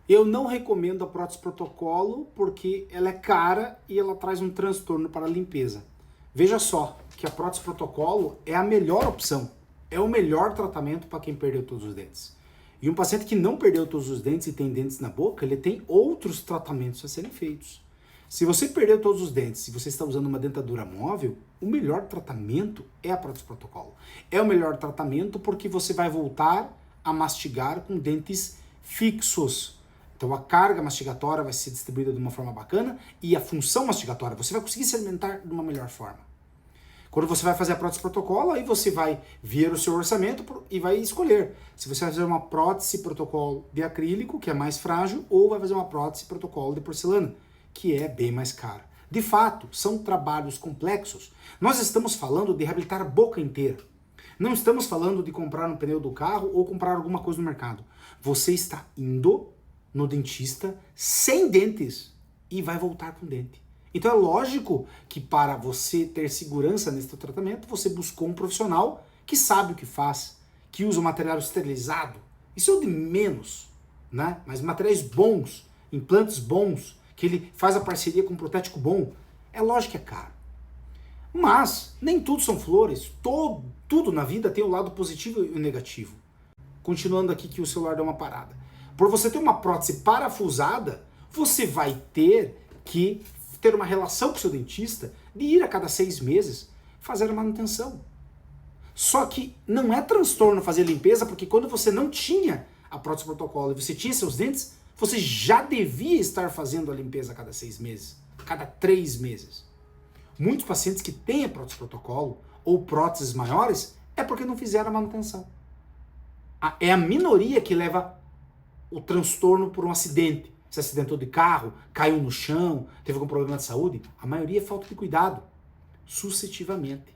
Eu não recomendo a prótese protocolo porque ela é cara e ela traz um transtorno para a limpeza. Veja só que a prótese protocolo é a melhor opção, é o melhor tratamento para quem perdeu todos os dentes. E um paciente que não perdeu todos os dentes e tem dentes na boca, ele tem outros tratamentos a serem feitos. Se você perdeu todos os dentes e você está usando uma dentadura móvel, o melhor tratamento é a prótese protocolo. É o melhor tratamento porque você vai voltar a mastigar com dentes fixos. Então a carga mastigatória vai ser distribuída de uma forma bacana e a função mastigatória, você vai conseguir se alimentar de uma melhor forma. Quando você vai fazer a prótese protocolo, aí você vai ver o seu orçamento e vai escolher se você vai fazer uma prótese protocolo de acrílico, que é mais frágil, ou vai fazer uma prótese protocolo de porcelana, que é bem mais cara. De fato, são trabalhos complexos. Nós estamos falando de reabilitar a boca inteira. Não estamos falando de comprar um pneu do carro ou comprar alguma coisa no mercado. Você está indo no dentista sem dentes e vai voltar com dente. Então é lógico que para você ter segurança nesse tratamento, você buscou um profissional que sabe o que faz, que usa o material esterilizado. Isso é o de menos, né? Mas materiais bons, implantes bons, que ele faz a parceria com um protético bom, é lógico que é caro. Mas nem tudo são flores, tudo na vida tem o lado positivo e o negativo. Continuando aqui que o celular deu uma parada. Por você ter uma prótese parafusada, você vai ter que ter uma relação com o seu dentista de ir a cada 6 meses fazer a manutenção. Só que não é transtorno fazer limpeza, porque quando você não tinha a prótese protocolo e você tinha seus dentes, você já devia estar fazendo a limpeza a cada 6 meses, a cada 3 meses. Muitos pacientes que têm a prótese protocolo ou próteses maiores é porque não fizeram a manutenção. É a minoria que leva o transtorno por um acidente. Se acidentou de carro, caiu no chão, teve algum problema de saúde, a maioria é falta de cuidado, sucessivamente.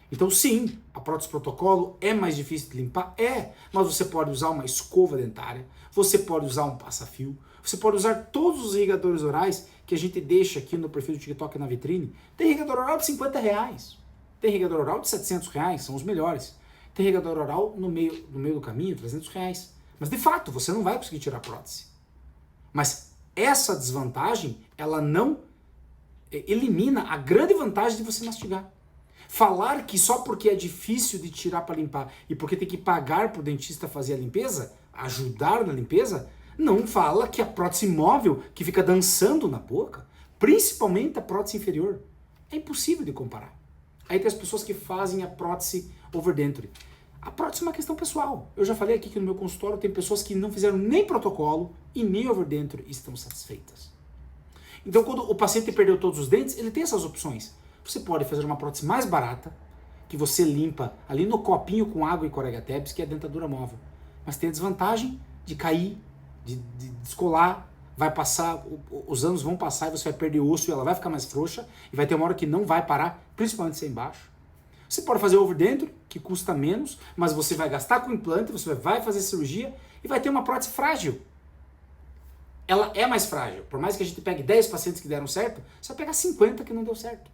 Então sim, a prótese protocolo é mais difícil de limpar? É, mas você pode usar uma escova dentária, você pode usar um passa-fio, você pode usar todos os irrigadores orais que a gente deixa aqui no perfil do TikTok na vitrine. Tem irrigador oral de R$50, tem irrigador oral de R$700, são os melhores. Tem irrigador oral no meio do caminho, R$300. Mas de fato, você não vai conseguir tirar a prótese. Mas essa desvantagem, ela não elimina a grande vantagem de você mastigar. Falar que só porque é difícil de tirar para limpar e porque tem que pagar para o dentista fazer a limpeza, ajudar na limpeza, não fala que a prótese móvel que fica dançando na boca, principalmente a prótese inferior, é impossível de comparar. Aí tem as pessoas que fazem a prótese overdenture. A prótese é uma questão pessoal. Eu já falei aqui que no meu consultório tem pessoas que não fizeram nem protocolo e nem overdenture e estão satisfeitas. Então quando o paciente perdeu todos os dentes, ele tem essas opções. Você pode fazer uma prótese mais barata, que você limpa ali no copinho com água e Corega-Tex, que é a dentadura móvel. Mas tem a desvantagem de cair, de descolar, vai passar, os anos vão passar e você vai perder o osso e ela vai ficar mais frouxa e vai ter uma hora que não vai parar, principalmente se é embaixo. Você pode fazer overdenture, que custa menos, mas você vai gastar com implante, você vai fazer cirurgia e vai ter uma prótese frágil. Ela é mais frágil. Por mais que a gente pegue 10 pacientes que deram certo, você vai pegar 50 que não deu certo.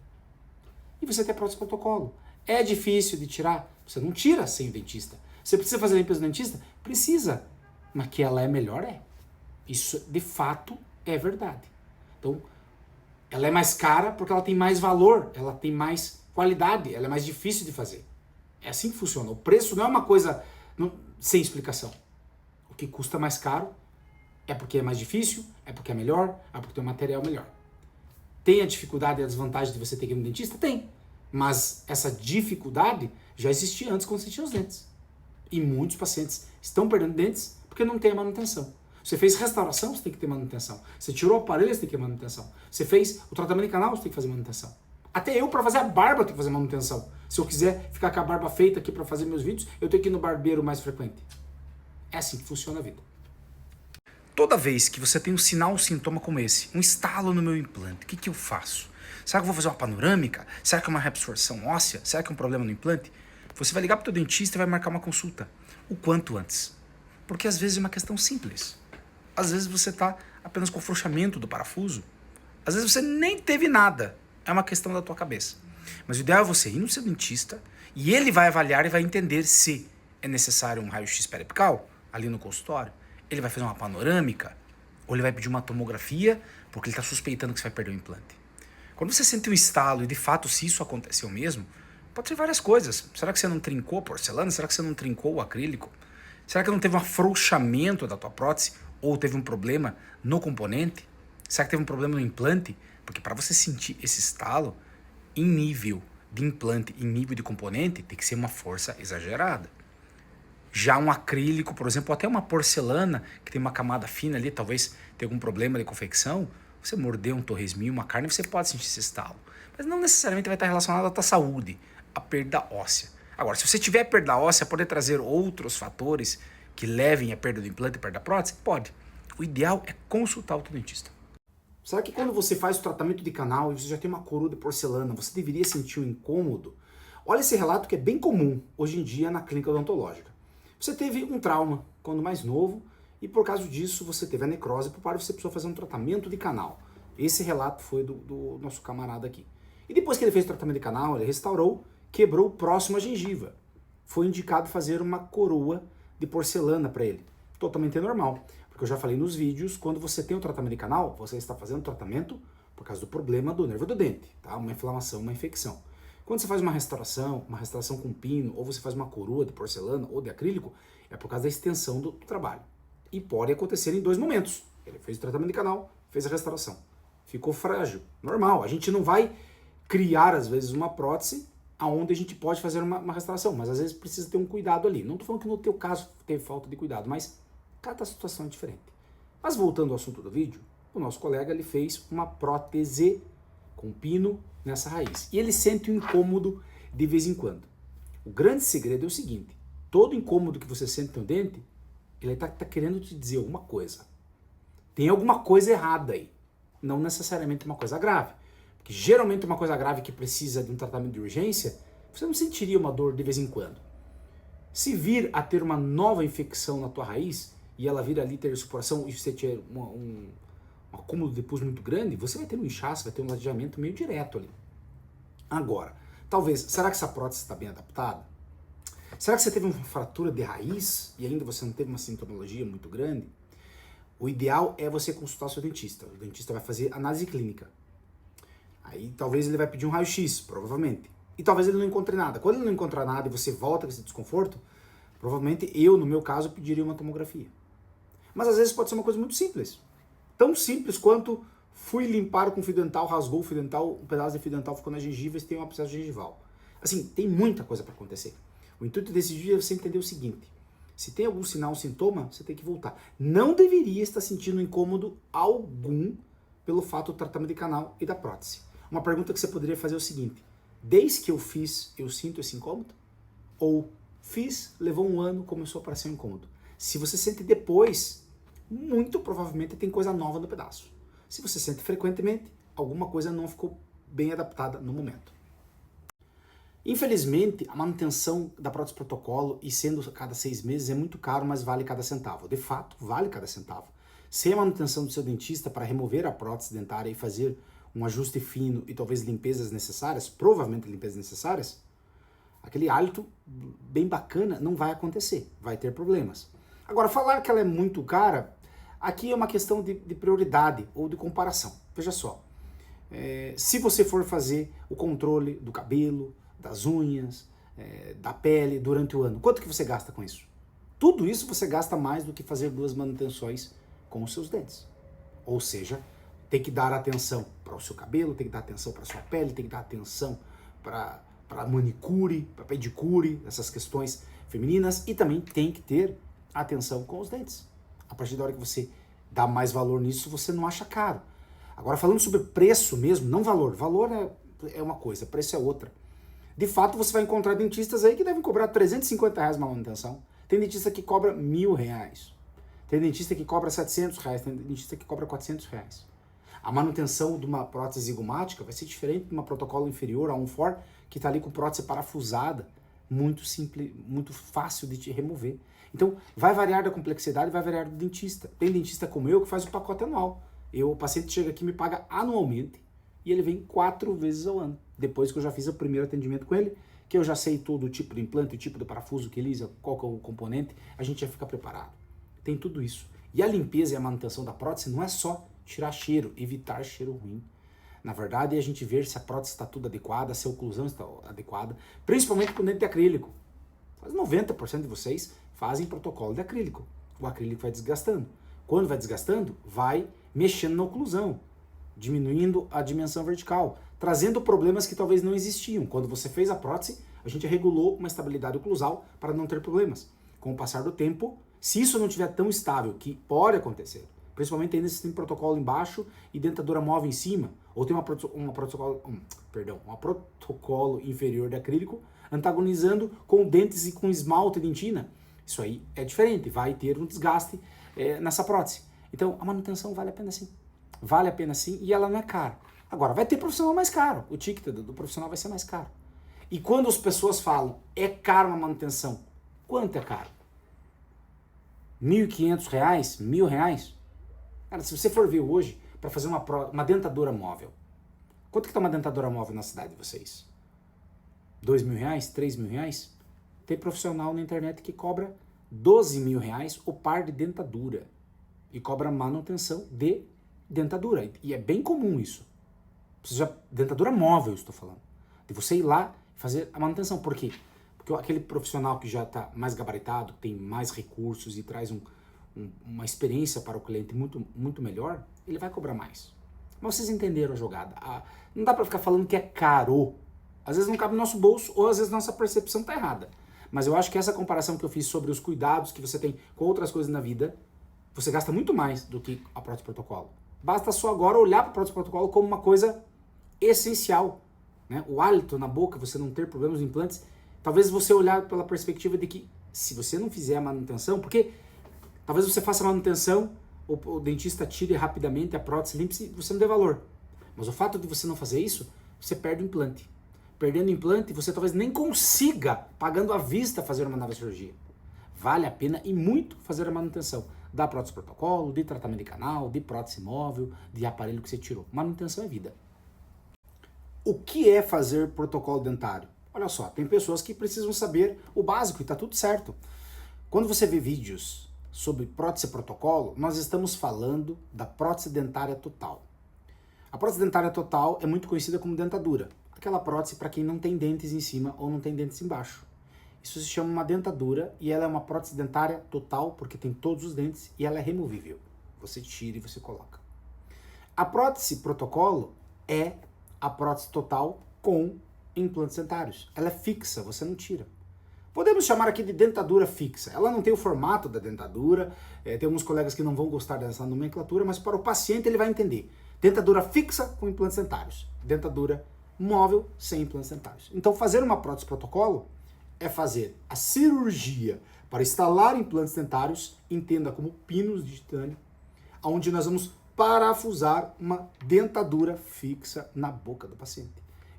E você tem a prótese protocolo. É difícil de tirar? Você não tira sem o dentista. Você precisa fazer a limpeza do dentista? Precisa. Mas que ela é melhor, é. Isso, de fato, é verdade. Então, ela é mais cara porque ela tem mais valor, ela tem mais qualidade, ela é mais difícil de fazer. É assim que funciona. O preço não é uma coisa sem explicação. O que custa mais caro é porque é mais difícil, é porque é melhor, é porque tem um material melhor. Tem a dificuldade e a desvantagem de você ter que ir no dentista? Tem. Mas essa dificuldade já existia antes quando você tinha os dentes. E muitos pacientes estão perdendo dentes porque não tem a manutenção. Você fez restauração, você tem que ter manutenção. Você tirou o aparelho, você tem que ter manutenção. Você fez o tratamento de canal, você tem que fazer manutenção. Até eu, para fazer a barba, eu tenho que fazer manutenção. Se eu quiser ficar com a barba feita aqui para fazer meus vídeos, eu tenho que ir no barbeiro mais frequente. É assim que funciona a vida. Toda vez que você tem um sinal ou sintoma como esse, um estalo no meu implante, o que eu faço? Será que eu vou fazer uma panorâmica? Será que é uma reabsorção óssea? Será que é um problema no implante? Você vai ligar para o teu dentista e vai marcar uma consulta. O quanto antes. Porque às vezes é uma questão simples. Às vezes você está apenas com o afrouxamento do parafuso. Às vezes você nem teve nada. É uma questão da tua cabeça. Mas o ideal é você ir no seu dentista e ele vai avaliar e vai entender se é necessário um raio-x periapical ali no consultório. Ele vai fazer uma panorâmica? Ou ele vai pedir uma tomografia porque ele está suspeitando que você vai perder o implante? Quando você sente um estalo e de fato se isso aconteceu mesmo, pode ser várias coisas. Será que você não trincou a porcelana? Será que você não trincou o acrílico? Será que não teve um afrouxamento da tua prótese? Ou teve um problema no componente? Será que teve um problema no implante? Porque para você sentir esse estalo, em nível de implante, em nível de componente, tem que ser uma força exagerada. Já um acrílico, por exemplo, ou até uma porcelana, que tem uma camada fina ali, talvez tenha algum problema de confecção, você morder um torresminho, uma carne, você pode sentir esse estalo. Mas não necessariamente vai estar relacionado à tua saúde, à perda óssea. Agora, se você tiver perda óssea, pode trazer outros fatores que levem à perda do implante e perda da prótese? Pode. O ideal é consultar o teu dentista. Será que quando você faz o tratamento de canal e você já tem uma coroa de porcelana, você deveria sentir um incômodo? Olha esse relato que é bem comum hoje em dia na clínica odontológica. Você teve um trauma quando mais novo e por causa disso você teve a necrose pulpar e você precisou fazer um tratamento de canal. Esse relato foi do nosso camarada aqui. E depois que ele fez o tratamento de canal, ele restaurou, quebrou o próximo à gengiva. Foi indicado fazer uma coroa de porcelana para ele. Totalmente normal. Porque eu já falei nos vídeos, quando você tem um tratamento de canal, você está fazendo tratamento por causa do problema do nervo do dente, tá? Uma inflamação, uma infecção. Quando você faz uma restauração com pino, ou você faz uma coroa de porcelana ou de acrílico, é por causa da extensão do trabalho. E pode acontecer em dois momentos. Ele fez o tratamento de canal, fez a restauração. Ficou frágil, normal. A gente não vai criar, às vezes, uma prótese onde a gente pode fazer uma restauração, mas às vezes precisa ter um cuidado ali. Não estou falando que no teu caso teve falta de cuidado, mas cada situação é diferente. Mas voltando ao assunto do vídeo, o nosso colega ele fez uma prótese com pino nessa raiz. E ele sente um incômodo de vez em quando. O grande segredo é o seguinte, todo incômodo que você sente no dente, ele está querendo te dizer alguma coisa. Tem alguma coisa errada aí. Não necessariamente uma coisa grave. Porque geralmente uma coisa grave que precisa de um tratamento de urgência, você não sentiria uma dor de vez em quando. Se vir a ter uma nova infecção na tua raiz, e ela vir ali ter supuração e você tiver um acúmulo de pus muito grande, você vai ter um inchaço, vai ter um ladeamento meio direto ali. Agora, talvez, será que essa prótese está bem adaptada? Será que você teve uma fratura de raiz e ainda você não teve uma sintomatologia muito grande? O ideal é você consultar seu dentista. O dentista vai fazer análise clínica. Aí talvez ele vai pedir um raio-x, provavelmente. E talvez ele não encontre nada. Quando ele não encontrar nada e você volta com esse desconforto, provavelmente eu, no meu caso, pediria uma tomografia. Mas às vezes pode ser uma coisa muito simples. Tão simples quanto fui limpar com fio dental, rasgou o fio dental, um pedaço de fio dental ficou na gengiva e tem uma abscesso gengival. Assim, tem muita coisa para acontecer. O intuito desse vídeo é você entender o seguinte. Se tem algum sinal, sintoma, você tem que voltar. Não deveria estar sentindo incômodo algum pelo fato do tratamento de canal e da prótese. Uma pergunta que você poderia fazer é o seguinte. Desde que eu fiz, eu sinto esse incômodo? Ou fiz, levou um ano, começou a aparecer um incômodo? Se você sente depois, muito provavelmente tem coisa nova no pedaço. Se você sente frequentemente, alguma coisa não ficou bem adaptada no momento. Infelizmente, a manutenção da prótese protocolo, e sendo a cada 6 meses, é muito caro, mas vale cada centavo. De fato, vale cada centavo. Sem a manutenção do seu dentista para remover a prótese dentária e fazer um ajuste fino e talvez limpezas necessárias, provavelmente limpezas necessárias, aquele hálito bem bacana não vai acontecer, vai ter problemas. Agora, falar que ela é muito cara, aqui é uma questão de prioridade ou de comparação. Veja só, se você for fazer o controle do cabelo, das unhas, da pele durante o ano, quanto que você gasta com isso? Tudo isso você gasta mais do que fazer 2 manutenções com os seus dentes. Ou seja, tem que dar atenção para o seu cabelo, tem que dar atenção para a sua pele, tem que dar atenção para manicure, para pedicure, essas questões femininas, e também tem que ter atenção com os dentes. A partir da hora que você dá mais valor nisso, você não acha caro. Agora, falando sobre preço mesmo, não valor. Valor é uma coisa, preço é outra. De fato, você vai encontrar dentistas aí que devem cobrar R$350 uma manutenção. Tem dentista que cobra R$1.000. Tem dentista que cobra R$700, tem dentista que cobra R$400. A manutenção de uma prótese zigomática vai ser diferente de uma protocolo inferior a um FOR, que está ali com prótese parafusada, muito simples, muito fácil de te remover. Então, vai variar da complexidade, vai variar do dentista. Tem dentista como eu que faz o pacote anual. O paciente chega aqui e me paga anualmente e ele vem 4 vezes ao ano. Depois que eu já fiz o primeiro atendimento com ele, que eu já sei todo o tipo de implante, o tipo de parafuso que ele usa, qual que é o componente, a gente já fica preparado. Tem tudo isso. E a limpeza e a manutenção da prótese não é só tirar cheiro, evitar cheiro ruim. Na verdade, é a gente ver se a prótese está tudo adequada, se a oclusão está adequada, principalmente com dente de acrílico. Quase 90% de vocês fazem protocolo de acrílico. O acrílico vai desgastando. Quando vai desgastando, vai mexendo na oclusão, diminuindo a dimensão vertical, trazendo problemas que talvez não existiam. Quando você fez a prótese, a gente regulou uma estabilidade oclusal para não ter problemas. Com o passar do tempo, se isso não estiver tão estável, que pode acontecer, principalmente ainda se tem protocolo embaixo e dentadura móvel em cima, ou tem uma protocolo inferior de acrílico antagonizando com dentes e com esmalte de dentina, isso aí é diferente, vai ter um desgaste nessa prótese. Então, a manutenção vale a pena sim. Vale a pena sim e ela não é cara. Agora, vai ter profissional mais caro. O ticket do profissional vai ser mais caro. E quando as pessoas falam, é caro uma manutenção, quanto é caro? R$1.500? R$1.000? Cara, se você for ver hoje, para fazer uma dentadura móvel, quanto que tá uma dentadura móvel na cidade de vocês? R$2.000? R$3.000? Tem profissional na internet que cobra R$12.000 o par de dentadura e cobra manutenção de dentadura. E é bem comum isso. Dentadura móvel, eu estou falando. De você ir lá e fazer a manutenção. Por quê? Porque aquele profissional que já está mais gabaritado, tem mais recursos e traz uma experiência para o cliente muito, muito melhor, ele vai cobrar mais. Mas vocês entenderam a jogada. Não dá para ficar falando que é caro. Às vezes não cabe no nosso bolso ou às vezes nossa percepção está errada. Mas eu acho que essa comparação que eu fiz sobre os cuidados que você tem com outras coisas na vida, você gasta muito mais do que a prótese protocolo. Basta só agora olhar para a prótese protocolo como uma coisa essencial. Né? O hálito na boca, você não ter problemas nos implantes, talvez você olhar pela perspectiva de que se você não fizer a manutenção, porque talvez você faça a manutenção, o dentista tire rapidamente a prótese, limpe e você não dê valor. Mas o fato de você não fazer isso, você perde o implante. Perdendo o implante, você talvez nem consiga, pagando à vista, fazer uma nova cirurgia. Vale a pena e muito fazer a manutenção da prótese protocolo, de tratamento de canal, de prótese móvel, de aparelho que você tirou. Manutenção é vida. O que é fazer protocolo dentário? Olha só, tem pessoas que precisam saber o básico e está tudo certo. Quando você vê vídeos sobre prótese protocolo, nós estamos falando da prótese dentária total. A prótese dentária total é muito conhecida como dentadura. Aquela prótese para quem não tem dentes em cima ou não tem dentes embaixo. Isso se chama uma dentadura e ela é uma prótese dentária total porque tem todos os dentes e ela é removível. Você tira e você coloca. A prótese protocolo é a prótese total com implantes dentários. Ela é fixa, você não tira. Podemos chamar aqui de dentadura fixa. Ela não tem o formato da dentadura, tem alguns colegas que não vão gostar dessa nomenclatura, mas para o paciente ele vai entender. Dentadura fixa com implantes dentários. Dentadura móvel sem implantes dentários. Então fazer uma prótese protocolo é fazer a cirurgia para instalar implantes dentários, entenda como pinos de titânio, onde nós vamos parafusar uma dentadura fixa na boca do paciente.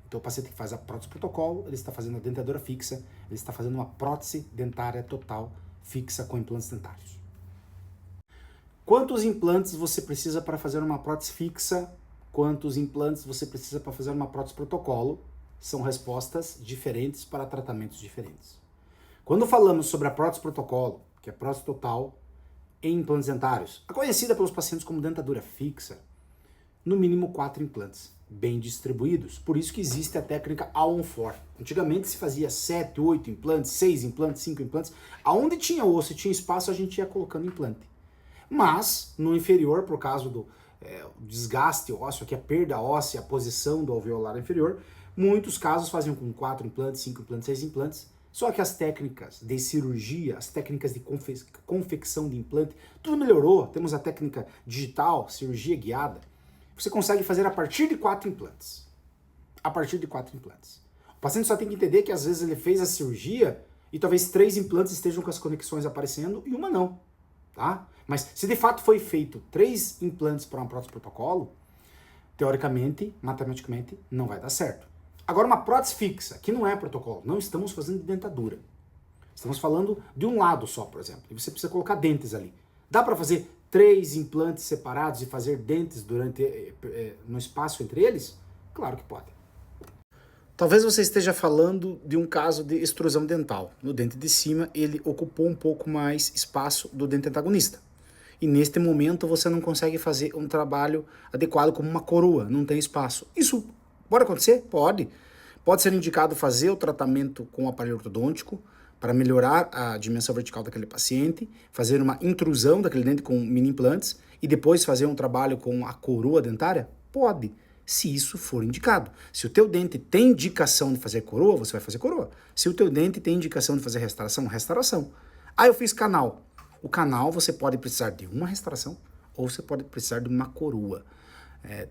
Então o paciente que faz a prótese protocolo, ele está fazendo a dentadura fixa, ele está fazendo uma prótese dentária total fixa com implantes dentários. Quantos implantes você precisa para fazer uma prótese fixa? Quantos implantes você precisa para fazer uma prótese protocolo? São respostas diferentes para tratamentos diferentes. Quando falamos sobre a prótese protocolo, que é a prótese total em implantes dentários, é conhecida pelos pacientes como dentadura fixa, no mínimo 4 implantes, bem distribuídos. Por isso que existe a técnica All-on-4. Antigamente se fazia 7, 8 implantes, 6 implantes, 5 implantes. Aonde tinha osso e tinha espaço, a gente ia colocando implante. Mas, no inferior, por causa do desgaste ósseo, que é a perda óssea, a posição do alveolar inferior, muitos casos faziam com 4 implantes, 5 implantes, 6 implantes. Só que as técnicas de cirurgia, as técnicas de confecção de implante, tudo melhorou. Temos a técnica digital, cirurgia guiada. Você consegue fazer a partir de 4 implantes. A partir de 4 implantes. O paciente só tem que entender que às vezes ele fez a cirurgia e talvez 3 implantes estejam com as conexões aparecendo e uma não. Tá? Mas se de fato foi feito 3 implantes para uma prótese protocolo, teoricamente, matematicamente, não vai dar certo. Agora uma prótese fixa, que não é protocolo, não estamos fazendo de dentadura. Estamos falando de um lado só, por exemplo, e você precisa colocar dentes ali. Dá para fazer 3 implantes separados e fazer dentes no espaço entre eles? Claro que pode. Talvez você esteja falando de um caso de extrusão dental. No dente de cima, ele ocupou um pouco mais espaço do dente antagonista. e neste momento você não consegue fazer um trabalho adequado como uma coroa, não tem espaço. Isso pode acontecer? Pode. Pode ser indicado fazer o tratamento com o aparelho ortodôntico para melhorar a dimensão vertical daquele paciente, fazer uma intrusão daquele dente com mini implantes e depois fazer um trabalho com a coroa dentária? Pode, se isso for indicado. Se o teu dente tem indicação de fazer coroa, você vai fazer coroa. Se o teu dente tem indicação de fazer restauração, restauração. Ah, eu fiz canal. O canal você pode precisar de uma restauração ou você pode precisar de uma coroa.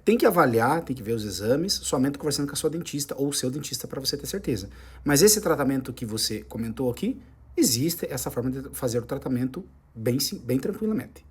Tem que avaliar, tem que ver os exames, somente conversando com a sua dentista ou o seu dentista para você ter certeza. Mas esse tratamento que você comentou aqui, existe essa forma de fazer o tratamento bem tranquilamente.